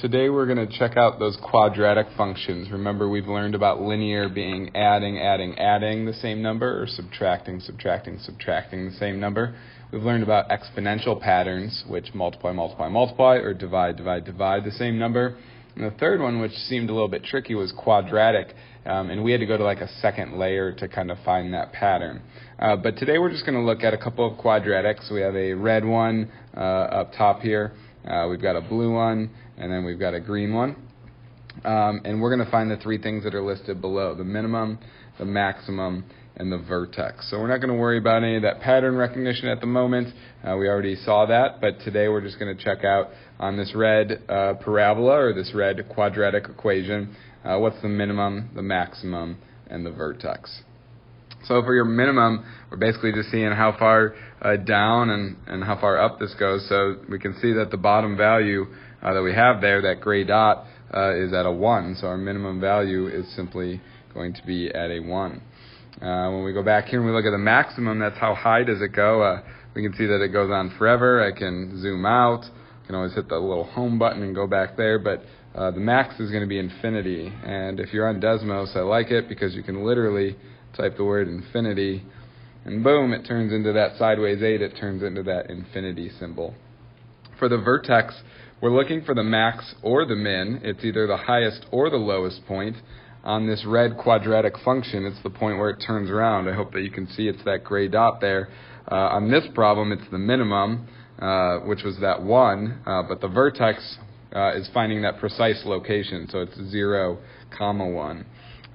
Today we're going to check out those quadratic functions. Remember, we've learned about linear being adding the same number, or subtracting the same number. We've learned about exponential patterns, which multiply, or divide the same number. And the third one, which seemed a little bit tricky, was quadratic, and we had to go to like a second layer to kind of find that pattern. But today we're just going to look at a couple of quadratics. We have a red one up top here. We've got a blue one, and then we've got a green one. And we're going to find the three things that are listed below: the minimum, the maximum, and the vertex. So we're not going to worry about any of that pattern recognition at the moment. We already saw that, but today we're just going to check out on this red parabola, or this red quadratic equation, what's the minimum, the maximum, and the vertex. So for your minimum, we're basically just seeing how far down and how far up this goes. So we can see that the bottom value that we have there, that gray dot, is at a 1. So our minimum value is simply going to be at a 1. When we go back here and we look at the maximum, that's how high does it go. We can see that it goes on forever. I can zoom out. I can always hit the little home button and go back there. But the max is going to be infinity. And if you're on Desmos, I like it because you can literally type the word infinity, and boom, it turns into that sideways 8. It turns into that infinity symbol. For the vertex, we're looking for the max or the min. It's either the highest or the lowest point. On this red quadratic function, it's the point where it turns around. I hope that you can see it's that gray dot there. On this problem, it's the minimum, which was that 1, but the vertex is finding that precise location, so it's 0, 1.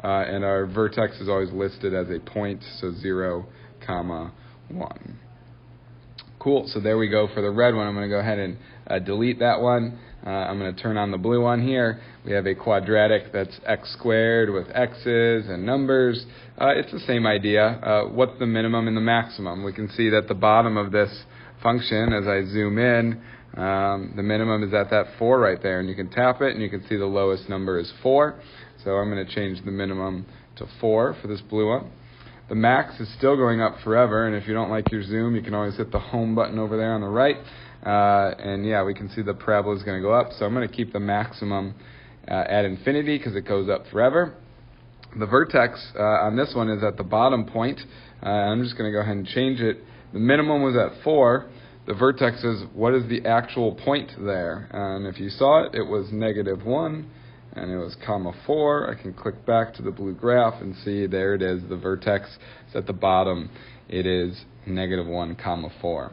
And our vertex is always listed as a point, so 0, 1. Cool, so there we go for the red one. I'm going to go ahead and delete that one. I'm going to turn on the blue one here. We have a quadratic that's x squared with x's and numbers. It's the same idea. What's the minimum and the maximum? We can see that the bottom of this function, as I zoom in, the minimum is at that 4 right there, and you can tap it and you can see the lowest number is 4. So I'm going to change the minimum to 4 for this blue one. The max is still going up forever, and if you don't like your zoom, you can always hit the home button over there on the right. And yeah, we can see the parabola is going to go up, so I'm going to keep the maximum at infinity because it goes up forever. The vertex on this one is at the bottom point. I'm just going to go ahead and change it. The minimum was at 4. The vertex is what is the actual point there. And if you saw it, it was -1. And it was 4. I can click back to the blue graph and see there it is. The vertex is at the bottom. It is -1, 4.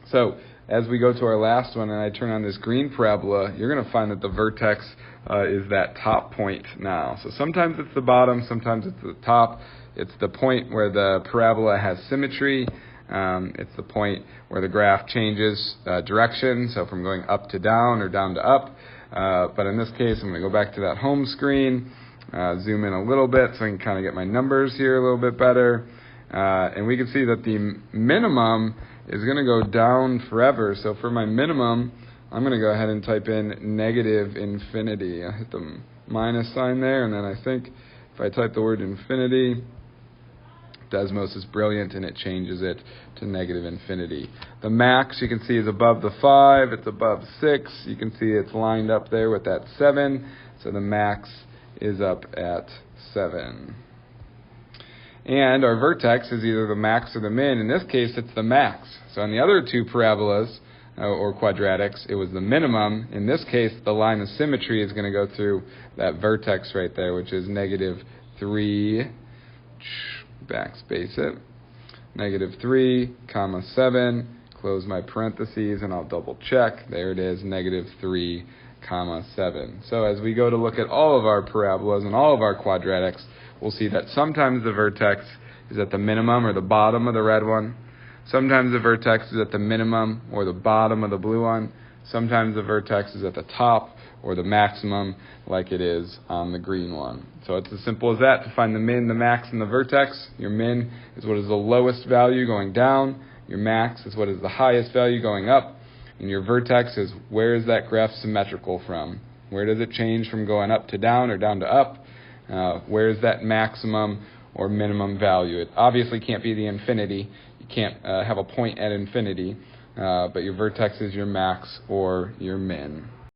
So as we go to our last one and I turn on this green parabola, you're going to find that the vertex is that top point now. So sometimes it's the bottom, sometimes it's the top. It's the point where the parabola has symmetry. It's the point where the graph changes direction, so from going up to down or down to up. But in this case, I'm going to go back to that home screen, zoom in a little bit so I can kind of get my numbers here a little bit better. And we can see that the minimum is going to go down forever. So for my minimum, I'm going to go ahead and type in negative infinity. I hit the minus sign there, and then I think if I type the word infinity, Desmos is brilliant, and it changes it to negative infinity. The max, you can see, is above the 5. It's above 6. You can see it's lined up there with that 7. So the max is up at 7. And our vertex is either the max or the min. In this case, it's the max. So on the other two parabolas, or quadratics, it was the minimum. In this case, the line of symmetry is going to go through that vertex right there, which is -3. Backspace it, -3, 7, close my parentheses, and I'll double check. There it is, -3, 7. So as we go to look at all of our parabolas and all of our quadratics, we'll see that sometimes the vertex is at the minimum or the bottom of the red one. Sometimes the vertex is at the minimum or the bottom of the blue one. Sometimes the vertex is at the top or the maximum, like it is on the green one. So it's as simple as that to find the min, the max, and the vertex. Your min is what is the lowest value going down. Your max is what is the highest value going up. And your vertex is where is that graph symmetrical from? Where does it change from going up to down or down to up? Where is that maximum or minimum value? It obviously can't be the infinity. You can't have a point at infinity. But your vertex is your max or your min.